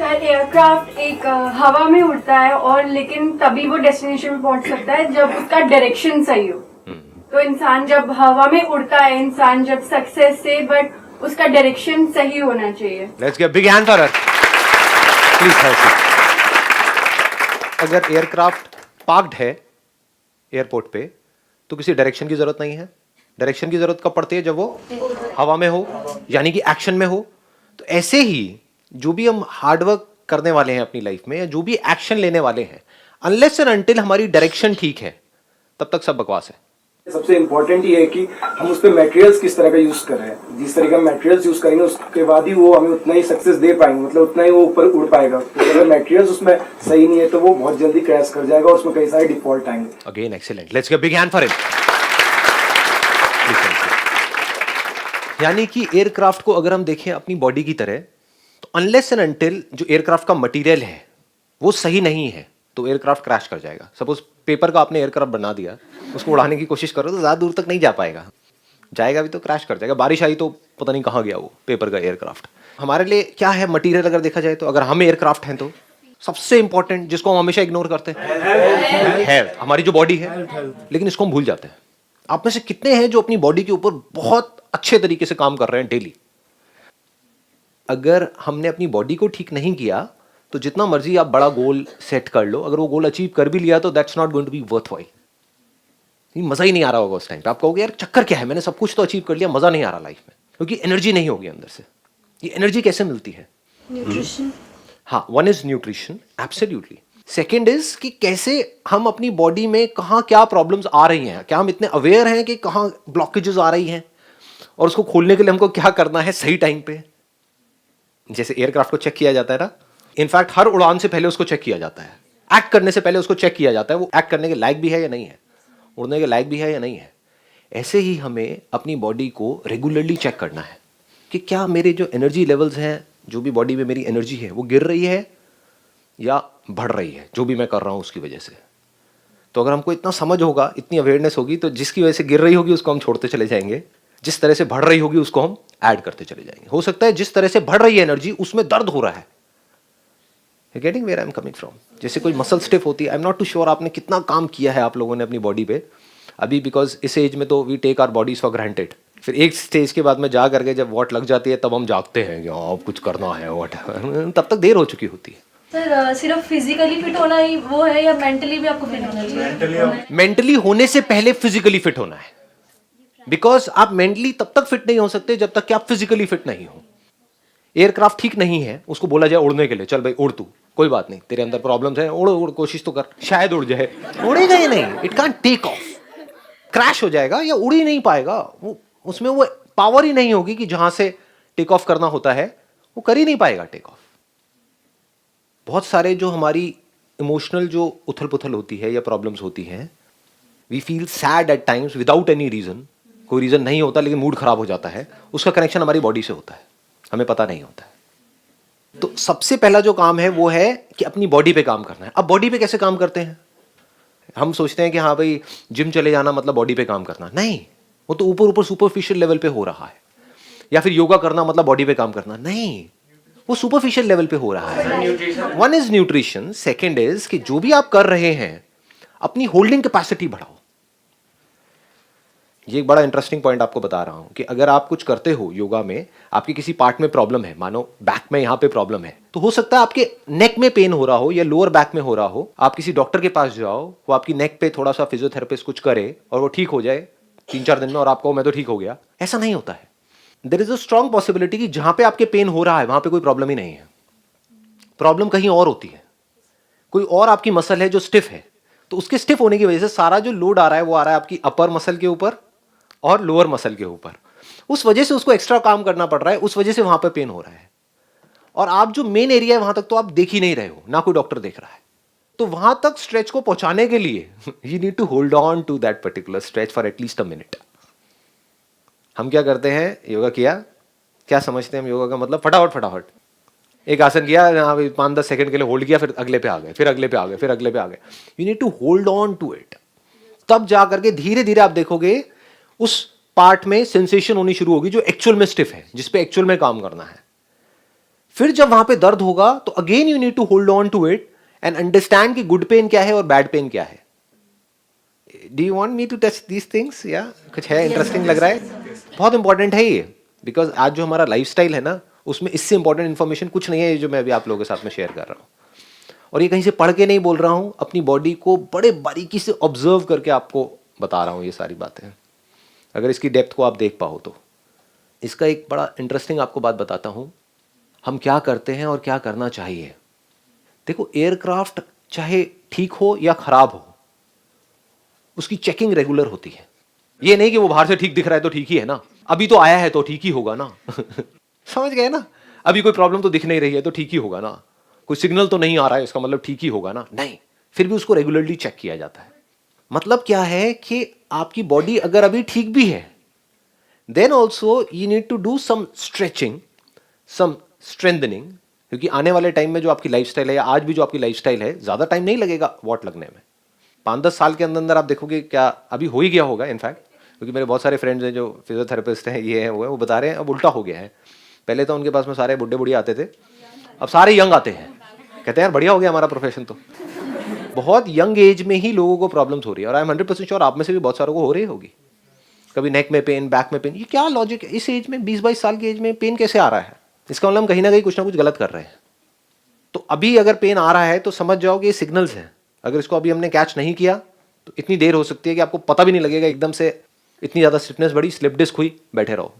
अगर एयरक्राफ्ट एक हवा में उड़ता है और लेकिन तभी वो डेस्टिनेशन में पहुंच सकता है जब उसका डायरेक्शन सही हो। तो इंसान जब हवा में उड़ता है, इंसान जब सक्सेस से, बट उसका डायरेक्शन सही होना चाहिए। Let's give big hand for her please have seat. अगर एयरक्राफ्ट पार्क्ड है एयरपोर्ट पे तो किसी डायरेक्शन की जरूरत नहीं है। डायरेक्शन की जरूरत कब पड़ती है? जब वो हवा में हो, यानी कि एक्शन में हो। तो ऐसे ही जो भी हम हार्डवर्क करने वाले हैं अपनी लाइफ में, या जो भी एक्शन लेने वाले हैं, अनलेस एंड अनटिल हमारी डायरेक्शन ठीक है तब तक सब बकवास है। सबसे इम्पोर्टेंट ये है कि हम उस पर मटेरियल्स किस तरह का यूज कर रहे हैं। जिस तरह का मटेरियल्स यूज करेंगे उसके बाद ही वो हमें उतना ही सक्सेस दे पाएंगे, मतलब उतना ही वो ऊपर उड़ पाएगा। तो अगर मटेरियल्स उसमें सही नहीं है तो वो बहुत जल्दी क्रैश कर जाएगा और उसमें कई सारे डिफॉल्ट आएंगे। Again excellent, let's give big hand for him. यानी कि एयरक्राफ्ट को अगर हम देखें अपनी बॉडी की तरह, तो अनलेस एंड अनटिल जो एयरक्राफ्ट का मटेरियल है वो सही नहीं है तो एयरक्राफ्ट क्रैश कर जाएगा। सपोज पेपर का आपने एयरक्राफ्ट बना दिया, उसको उड़ाने की कोशिश करो तो ज्यादा दूर तक नहीं जा पाएगा, जाएगा भी तो क्रैश कर जाएगा। बारिश आई तो पता नहीं कहाँ गया वो पेपर का एयरक्राफ्ट। हमारे लिए क्या है मटेरियल? अगर देखा जाए तो अगर हम एयरक्राफ्ट हैं तो सबसे इंपॉर्टेंट जिसको हम हमेशा इग्नोर करते हैं हेल्थ, हमारी जो बॉडी है, लेकिन इसको हम भूल जाते हैं। आप में से कितने हैं जो अपनी बॉडी के ऊपर बहुत अच्छे तरीके से काम कर रहे हैं डेली? अगर हमने अपनी बॉडी को ठीक नहीं किया तो जितना मर्जी आप बड़ा गोल सेट कर लो, अगर वो गोल अचीव कर भी लिया तो that's not going to be worthwhile. मजा ही नहीं आ रहा होगा उस टाइम पे। आप कहोगे यार चक्कर क्या है, मैंने सब कुछ तो अचीव कर लिया, मजा नहीं आ रहा लाइफ में, क्योंकि एनर्जी नहीं होगी अंदर से। ये एनर्जी कैसे मिलती है? न्यूट्रिशन। हाँ, one is nutrition, absolutely. Second is कि कैसे हम अपनी बॉडी में कहाँ क्या प्रॉब्लम्स आ रही हैं, क्या हम इतने अवेयर हैं कि कहाँ ब्लॉकेजेस आ रही हैं, और उसको खोलने के लिए हमको क्या करना है सही टाइम पे। जैसे एयरक्राफ्ट को चेक किया जाता है ना, इनफैक्ट हर उड़ान से पहले उसको चेक किया जाता है, एक्ट करने से पहले उसको चेक किया जाता है वो एक्ट करने के लायक भी है या नहीं है, उड़ने के लायक भी है या नहीं है। ऐसे ही हमें अपनी बॉडी को रेगुलरली चेक करना है कि क्या मेरे जो एनर्जी लेवल्स हैं, जो भी बॉडी में मेरी एनर्जी है वो गिर रही है या बढ़ रही है, जो भी मैं कर रहा हूँ उसकी वजह से। तो अगर हमको इतना समझ होगा, इतनी अवेयरनेस होगी, तो जिसकी वजह से गिर रही होगी उसको हम छोड़ते चले जाएंगे, जिस तरह से बढ़ रही होगी उसको हम ऐड करते चले जाएंगे। हो सकता है जिस तरह से बढ़ रही है एनर्जी उसमें दर्द हो रहा है। You getting where I am coming from? जैसे कोई मसल स्टिफ होती है, I am not too sure आपने कितना काम किया है आप लोगों ने अपनी बॉडी पे अभी, बिकॉज इस एज में तो we take our bodies for granted. फिर एक स्टेज के बाद में जा करके जब वॉट लग जाती है तब हम जागते हैं कि हाँ अब कुछ करना है वॉट, तब तक देर हो चुकी होती है। सर सिर्फ फिजिकली फिट होना ही वो है या मेंटली भी आपको फिट होना चाहिए? मेंटली होने से पहले फिजिकली फिट होना है, बिकॉज आप मेंटली तब तक फिट नहीं हो सकते जब तक कि आप फिजिकली फिट नहीं हो। एयरक्राफ्ट ठीक नहीं है, उसको बोला जाए उड़ने के लिए, चल भाई उड़ तू, कोई बात नहीं, तेरे अंदर प्रॉब्लम्स हैं, उड़ उड़ कोशिश तो कर, शायद उड़ जाए, उड़ेगा ही नहीं, it can't take off, crash हो जाएगा या उड़ ही नहीं पाएगा। वो उसमें वो पावर ही नहीं होगी कि जहां से टेक ऑफ करना होता है वो कर ही नहीं पाएगा टेक ऑफ। बहुत सारे जो हमारी इमोशनल जो उथल पुथल होती है या प्रॉब्लम्स होती हैं, we feel sad at times without any reason, कोई रीजन नहीं होता लेकिन मूड खराब हो जाता है, उसका कनेक्शन हमारी बॉडी से होता है, हमें पता नहीं होता है। तो सबसे पहला जो काम है वो है कि अपनी बॉडी पे काम करना है। अब बॉडी पे कैसे काम करते हैं? हम सोचते हैं कि हाँ भाई जिम चले जाना मतलब बॉडी पे काम करना, नहीं, वो तो ऊपर ऊपर सुपरफिशियल लेवल पे हो रहा है। या फिर योगा करना मतलब बॉडी पे काम करना, नहीं, वो सुपरफिशियल लेवल पे हो रहा है। One is nutrition, second is कि जो भी आप कर रहे हैं अपनी होल्डिंग कैपेसिटी बढ़ाओ। ये एक बड़ा इंटरेस्टिंग पॉइंट आपको बता रहा हूं कि अगर आप कुछ करते हो योगा में, आपके किसी पार्ट में प्रॉब्लम है, मानो बैक में यहां पे प्रॉब्लम है, तो हो सकता है आपके नेक में पेन हो रहा हो या लोअर बैक में हो रहा हो, आप किसी डॉक्टर के पास जाओ, वो आपकी नेक पे थोड़ा सा फिजियोथेरेपिस्ट कुछ करे और वो ठीक हो जाए 3-4 दिन में, और आपको मैं तो ठीक हो गया, ऐसा नहीं होता है। There is a strong possibility कि जहां पे आपके पेन हो रहा है वहां पे कोई प्रॉब्लम ही नहीं है, प्रॉब्लम कहीं और होती है। कोई और आपकी मसल है जो स्टिफ है, तो उसके स्टिफ होने की वजह से सारा जो लोड आ रहा है वो आ रहा है आपकी अपर मसल के ऊपर और लोअर मसल के ऊपर, उस वजह से उसको एक्स्ट्रा काम करना पड़ रहा है, उस वजह से वहां पे पेन हो रहा है। और आप जो मेन एरिया है वहां तक तो आप देख ही नहीं रहे हो, ना कोई डॉक्टर देख रहा है, तो वहां तक स्ट्रेच को पहुंचाने के लिए you need to hold on to that particular stretch for at least a minute. हम क्या करते हैं, योगा किया, क्या समझते हैं हम योगा का मतलब? फटाफट फटाफट एक आसन किया, 5-10 सेकंड के लिए होल्ड किया, फिर अगले पे आ गए, फिर अगले पे आ गए, फिर अगले पे आ गए। You need to hold on to it, तब जा करके धीरे धीरे आप देखोगे उस पार्ट में सेंसेशन होनी शुरू होगी जो एक्चुअल में स्टिफ है, जिस पे एक्चुअल में काम करना है। फिर जब वहां पे दर्द होगा तो again you need to hold on to it and understand कि गुड पेन क्या है और बैड पेन क्या है. Do you want me to test these things? या कुछ है इंटरेस्टिंग लग रहा है? बहुत इंपॉर्टेंट है ये, बिकॉज आज जो हमारा लाइफस्टाइल है ना, उसमें इससे इंपॉर्टेंट इन्फॉर्मेशन कुछ नहीं है, ये जो मैं अभी आप लोगों के साथ में शेयर कर रहा हूँ. और ये कहीं से पढ़ के नहीं बोल रहा हूँ, अपनी बॉडी को बड़े बारीकी से ऑब्जर्व करके आपको बता रहा हूँ ये सारी बातें. अगर इसकी डेप्थ को आप देख पाओ तो. इसका एक बड़ा इंटरेस्टिंग आपको बात बताता हूँ, हम क्या करते हैं और क्या करना चाहिए. देखो, एयरक्राफ्ट चाहे ठीक हो या खराब हो, उसकी चेकिंग रेगुलर होती है. ये नहीं कि वो बाहर से ठीक दिख रहा है तो ठीक ही है ना, अभी तो आया है तो ठीक ही होगा ना. समझ गए ना? अभी कोई प्रॉब्लम तो दिख नहीं रही है तो ठीक ही होगा ना, कोई सिग्नल तो नहीं आ रहा है इसका मतलब ठीक ही होगा ना. नहीं, फिर भी उसको रेगुलरली चेक किया जाता है. मतलब क्या है कि आपकी बॉडी अगर अभी ठीक भी है, then also you need to do some stretching, some strengthening, क्योंकि आने वाले टाइम में जो आपकी लाइफस्टाइल है या आज भी जो आपकी लाइफस्टाइल है, ज्यादा टाइम नहीं लगेगा वॉट लगने में. 5-10 साल के अंदर अंदर आप देखोगे, क्या अभी हो ही गया होगा इनफैक्ट, क्योंकि मेरे बहुत सारे फ्रेंड्स हैं जो फिजियोथेरेपिस्ट हैं, ये हैं वो बता रहे हैं अब उल्टा हो गया है. पहले तो उनके पास में सारे बुढ़े बुढ़िया आते थे, अब सारे यंग आते हैं. कहते हैं यार बढ़िया हो गया हमारा प्रोफेशन. तो बहुत यंग एज में ही लोगों को प्रॉब्लम्स हो रही है, और आई एम 100% श्योर आप में से भी बहुत सारों को हो रही होगी. कभी नेक में पेन, बैक में पेन. ये क्या लॉजिक है? इस एज में 20-22 साल की एज में पेन कैसे आ रहा है? इसका मतलब हम कहीं ना कहीं कुछ ना कुछ गलत कर रहे हैं. तो अभी अगर पेन आ रहा है तो समझ जाओ कि ये सिग्नल्स हैं. अगर इसको अभी हमने कैच नहीं किया तो इतनी देर हो सकती है कि आपको पता भी नहीं लगेगा, एकदम से इतनी ज़्यादा स्टिफनेस बढ़ी, स्लिप डिस्क हुई, बैठे रहो.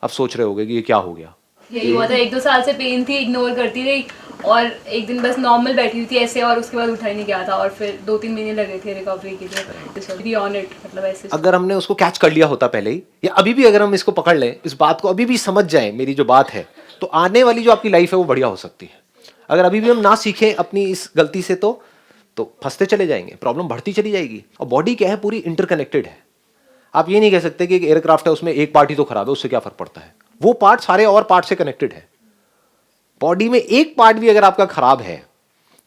अब सोच रहे होगे कि ये क्या हो गया. यही हुआ था, 1-2 साल से पेन थी, इग्नोर करती रही, और एक दिन बस नॉर्मल बैठी हुई थी ऐसे, और उसके बाद उठा ही नहीं गया था, और फिर 2-3 महीने लगे थे रिकवरी के लिए. बी ऑन इट, मतलब ऐसे. अगर हमने उसको कैच कर लिया होता पहले ही, या अभी भी अगर हम इसको पकड़ लें, इस बात को अभी भी समझ जाएं, मेरी जो बात है, तो आने वाली जो आपकी लाइफ है वो बढ़िया हो सकती है. अगर अभी भी हम ना सीखें अपनी इस गलती से तो फंसते चले जाएंगे, प्रॉब्लम बढ़ती चली जाएगी. और बॉडी क्या है, पूरी इंटरकनेक्टेड है. आप ये नहीं कह सकते कि एक एयरक्राफ्ट है उसमें एक पार्ट ही तो खराब है, उससे क्या फर्क पड़ता है. वो पार्ट सारे और पार्ट से कनेक्टेड है. बॉडी में एक पार्ट भी अगर आपका खराब है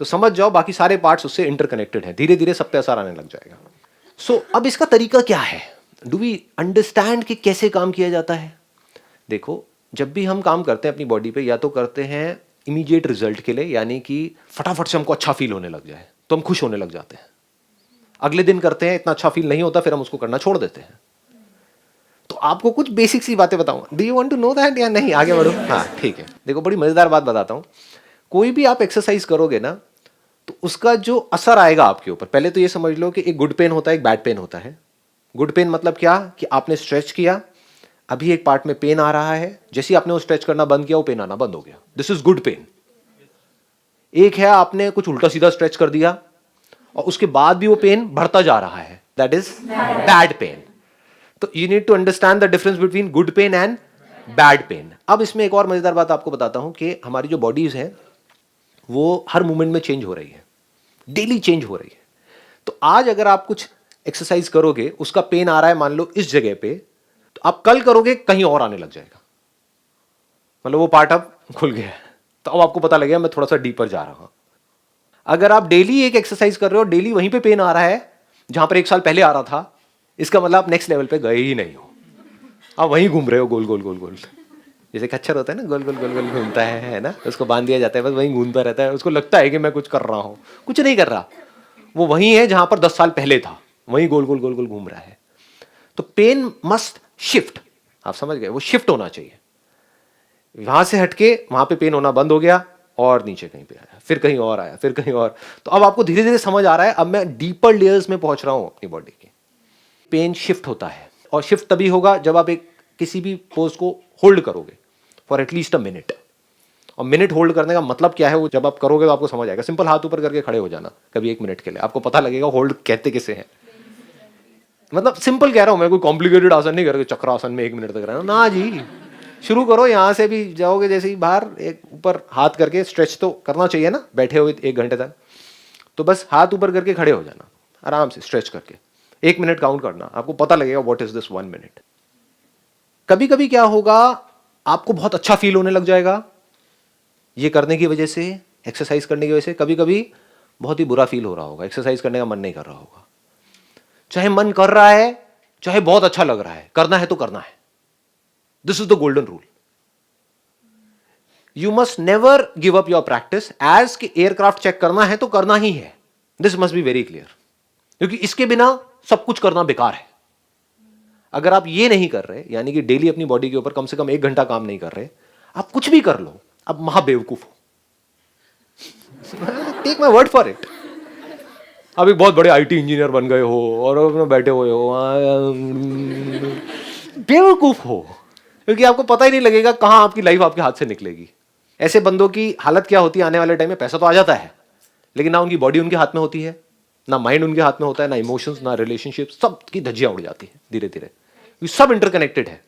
तो समझ जाओ बाकी सारे पार्ट्स उससे इंटरकनेक्टेड हैं. धीरे धीरे सब पे असर आने लग जाएगा. सो अब इसका तरीका क्या है? डू वी अंडरस्टैंड कि कैसे काम किया जाता है? देखो, जब भी हम काम करते हैं अपनी बॉडी पे, या तो करते हैं इमीडिएट रिजल्ट के लिए, यानी कि फटाफट से हमको अच्छा फील होने लग जाए तो हम खुश होने लग जाते हैं. अगले दिन करते हैं, इतना अच्छा फील नहीं होता, फिर हम उसको करना छोड़ देते हैं. तो आपको कुछ बेसिक सी बातें बताऊंगा. Do you want to know that या नहीं? आगे बढ़ो. हाँ ठीक है. देखो, बड़ी मजेदार बात बताता हूँ. कोई भी आप एक्सरसाइज करोगे ना, तो उसका जो असर आएगा आपके ऊपर, पहले तो ये समझ लो कि एक गुड पेन होता है, एक बैड पेन होता है. गुड पेन मतलब क्या, कि आपने स्ट्रेच किया, अभी एक पार्ट में पेन आ रहा है, जैसे ही आपने वो स्ट्रेच करना बंद किया वो पेन आना बंद हो गया. This is good pain. एक है आपने कुछ उल्टा सीधा स्ट्रेच कर दिया और उसके बाद भी वो पेन बढ़ता जा रहा है, दैट इज बैड पेन. तो you need to understand the difference between good pain and bad pain. अब इसमें एक और मजेदार बात आपको बताता हूं कि हमारी जो बॉडीज है वो हर मोमेंट में चेंज हो रही है, डेली चेंज हो रही है. तो आज अगर आप कुछ एक्सरसाइज करोगे, उसका पेन आ रहा है मान लो इस जगह पे, तो आप कल करोगे कहीं और आने लग जाएगा, मतलब वो पार्ट अब खुल गया है, तो अब आपको पता लगेगा मैं थोड़ा सा डीपर जा रहा हूं. अगर आप डेली एक एक्सरसाइज कर रहे हो, डेली वहीं पे पेन आ रहा है जहां पर 1 साल पहले आ रहा था, इसका मतलब आप नेक्स्ट लेवल पे गए ही नहीं हो, आप वहीं घूम रहे हो गोल गोल गोल गोल. जैसे खच्चर होता है ना, गोल गोल गोल गोल घूमता है ना, उसको बांध दिया जाता है, बस वहीं घूमता रहता है. उसको लगता है कि मैं कुछ कर रहा हूं, कुछ नहीं कर रहा, वो वहीं है जहां पर 10 साल पहले था, वहीं गोल गोल गोल गोल घूम रहा है. तो पेन मस्ट शिफ्ट, आप समझ गए, वो शिफ्ट होना चाहिए. वहां से हटके वहां पे पेन होना बंद हो गया और नीचे कहीं पे आया, फिर कहीं और आया, फिर कहीं और. तो अब आपको धीरे धीरे समझ आ रहा है, अब मैं डीपर लेयर्स में पहुंच रहा हूं अपनी बॉडी के. पेन शिफ्ट होता है, और शिफ्ट तभी होगा जब आप एक किसी भी पोज को होल्ड करोगे फॉर एटलीस्ट अ मिनट. और मिनट होल्ड करने का मतलब क्या है, वो जब आप करोगे तो आपको समझ आएगा. सिंपल हाथ ऊपर करके खड़े हो जाना कभी 1 मिनट के लिए, आपको पता लगेगा होल्ड कहते किसे हैं. मतलब सिंपल कह रहा हूं मैं, कोई कॉम्प्लिकेटेड आसन नहीं करके चक्रासन में 1 मिनट तक रहना ना जी. शुरू करो, यहां से भी जाओगे जैसे ही बाहर, एक ऊपर हाथ करके स्ट्रेच तो करना चाहिए ना बैठे हुए 1 घंटे तक. तो बस हाथ ऊपर करके खड़े हो जाना आराम से, स्ट्रेच करके 1 मिनट काउंट करना, आपको पता लगेगा व्हाट इज दिस 1 मिनट. कभी कभी क्या होगा, आपको बहुत अच्छा फील होने लग जाएगा ये करने की वजह से, एक्सरसाइज करने की वजह से. कभी कभी बहुत ही बुरा फील हो रहा होगा, एक्सरसाइज करने का मन नहीं कर रहा होगा. चाहे मन कर रहा है, चाहे बहुत अच्छा लग रहा है, करना है तो करना है. This is the golden rule. You must never give up your practice as कि एयरक्राफ्ट चेक करना है तो करना ही है. This must be very clear, क्योंकि इसके बिना सब कुछ करना बेकार है. अगर आप ये नहीं कर रहे, यानी कि डेली अपनी बॉडी के ऊपर कम से कम 1 घंटा काम नहीं कर रहे, आप कुछ भी कर लो, आप महाबेवकूफ हो. Take my word for it. आप एक बहुत बड़े आईटी इंजीनियर बन गए हो और अपने बैठे हुए हो, बेवकूफ हो, क्योंकि आपको पता ही नहीं लगेगा कहां आपकी लाइफ आपके हाथ से निकलेगी. ऐसे बंदों की हालत क्या होती है आने वाले टाइम में? पैसा तो आ जाता है, लेकिन ना उनकी बॉडी उनके हाथ में होती है, ना माइंड उनके हाथ में होता है, ना इमोशंस, ना रिलेशनशिप, सब की धज्जियां उड़ जाती है धीरे धीरे. ये सब इंटरकनेक्टेड है.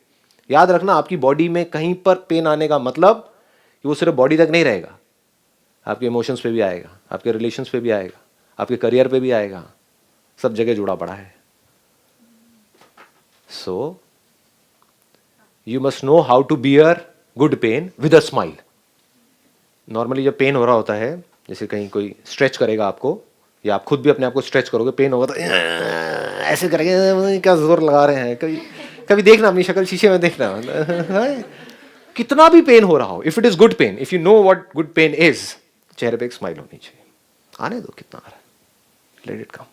याद रखना, आपकी बॉडी में कहीं पर पेन आने का मतलब कि वो सिर्फ बॉडी तक नहीं रहेगा, आपके इमोशंस पे भी आएगा, आपके रिलेशंस पे भी आएगा, आपके करियर पे भी आएगा, सब जगह जुड़ा पड़ा है. So you must know how to bear good pain with a smile. Normally जब पेन हो रहा होता है, जैसे कहीं कोई स्ट्रेच करेगा आपको, या आप खुद भी अपने आप को स्ट्रेच करोगे, पेन होगा तो ऐसे करेंगे, क्या जोर लगा रहे हैं. कभी देखना अपनी शक्ल शीशे में, देखना कितना भी पेन हो रहा हो, if it is good pain, if you know what good pain is, चेहरे पे एक स्माइल होनी चाहिए. आने दो कितना आ रहा है, let it come.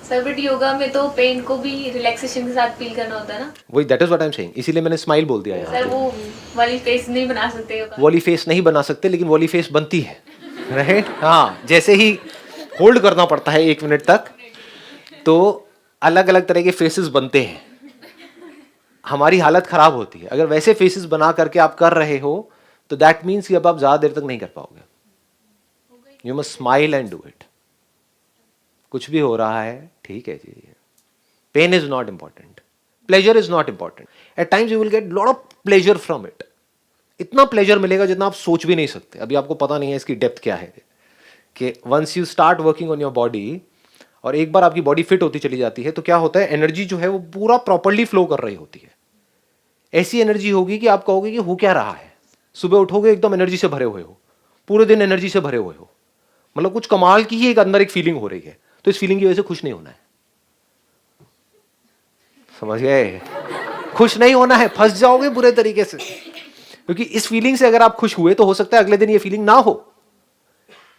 Sir but yoga में तो पेन को भी रिलैक्सेशन के साथ फील करना होता है ना. वही, that is what I am saying, इसीलिए मैंने स्माइल बोल दिया यहाँ. सर वो वाली फेस नहीं बना सकते योगा. वॉली फेस नहीं बना सकते, लेकिन वॉली फेस बनती है, राइट? हाँ, जैसे ही होल्ड करना पड़ता है 1 मिनट तक, तो अलग अलग तरह के फेसेस बनते हैं, हमारी हालत खराब होती है. अगर वैसे फेसेस बना करके आप कर रहे हो तो दैट मीन्स कि अब आप ज्यादा देर तक नहीं कर पाओगे. You must smile and do it. कुछ भी हो रहा है, ठीक है जी. Pain is not important, pleasure is not important. At times you will get lot of pleasure from it. इतना प्लेजर मिलेगा जितना आप सोच भी नहीं सकते. अभी आपको पता नहीं है इसकी डेप्थ क्या है, कि once you start working on your body, और एक बार आपकी बॉडी फिट होती चली जाती है, तो क्या होता है, एनर्जी जो है वो पूरा प्रॉपर्ली फ्लो कर रही होती है. ऐसी एनर्जी होगी कि आप कहोगे कि हो क्या रहा है. सुबह उठोगे एकदम एनर्जी से भरे हुए हो, पूरे दिन एनर्जी से भरे हुए हो, मतलब कुछ कमाल की ही एक अंदर एक फीलिंग हो रही है. तो इस फीलिंग की वजह से खुश नहीं होना है. समझ गए? खुश नहीं होना है, फंस जाओगे बुरे तरीके से. क्योंकि इस फीलिंग से अगर आप खुश हुए तो हो सकता है अगले दिन ये फीलिंग ना हो,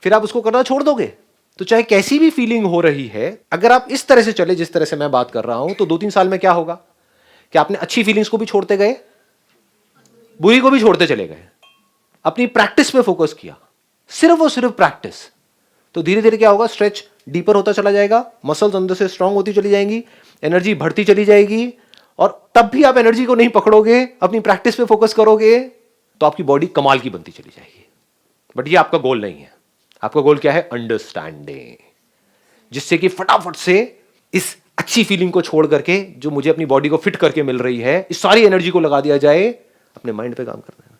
फिर आप उसको करना छोड़ दोगे. तो चाहे कैसी भी फीलिंग हो रही है, अगर आप इस तरह से चले जिस तरह से मैं बात कर रहा हूं, तो 2-3 साल में क्या होगा कि आपने अच्छी फीलिंग्स को भी छोड़ते गए, बुरी को भी छोड़ते चले गए, अपनी प्रैक्टिस पे फोकस किया, सिर्फ और सिर्फ प्रैक्टिस. तो धीरे धीरे क्या होगा, स्ट्रेच डीपर होता चला जाएगा, मसल्स अंदर से स्ट्रांग होती चली जाएंगी, एनर्जी बढ़ती चली जाएगी, और तब भी आप एनर्जी को नहीं पकड़ोगे, अपनी प्रैक्टिस पे फोकस करोगे, तो आपकी बॉडी कमाल की बनती चली जाएगी. बट ये आपका गोल नहीं है. आपका गोल क्या है? अंडरस्टैंडिंग, जिससे कि फटाफट से इस अच्छी फीलिंग को छोड़ करके, जो मुझे अपनी बॉडी को फिट करके मिल रही है, इस सारी एनर्जी को लगा दिया जाए अपने माइंड पे काम करने में.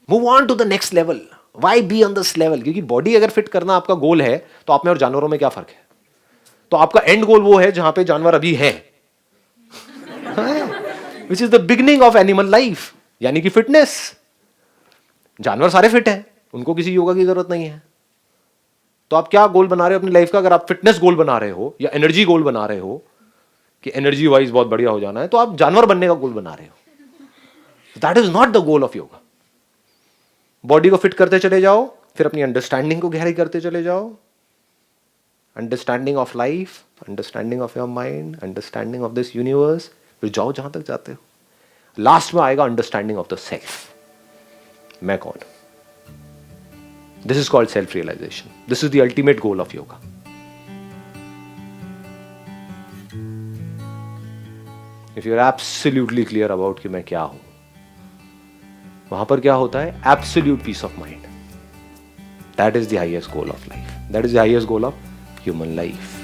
Move on to the next level. Why be on this level? क्योंकि बॉडी अगर फिट करना आपका गोल है, तो आप में और जानवरों में क्या फर्क है? तो आपका एंड गोल वो है जहां पे जानवर अभी है, which is the beginning of animal life, यानी कि फिटनेस. जानवर सारे फिट हैं, उनको किसी योगा की जरूरत नहीं है. तो आप क्या गोल बना रहे हो अपनी लाइफ का? अगर आप फिटनेस गोल बना रहे हो या एनर्जी गोल बना रहे हो कि एनर्जी वाइज बहुत बढ़िया हो जाना है, तो आप जानवर बनने का गोल बना रहे हो. That is not the goal of yoga. Body को फिट करते चले जाओ, फिर अपनी अंडरस्टैंडिंग को गहरी करते चले जाओ. Understanding of life, understanding of your mind, understanding of this universe, फिर जाओ जहां तक जाते हो. लास्ट में आएगा अंडरस्टैंडिंग ऑफ द सेल्फ. मैं कौन? This is called self-realization. This is the ultimate goal of yoga. If you're absolutely clear about कि मैं क्या हूं, वहां पर क्या होता है? Absolute peace of mind. That is the highest goal of life. That is the highest goal of human life.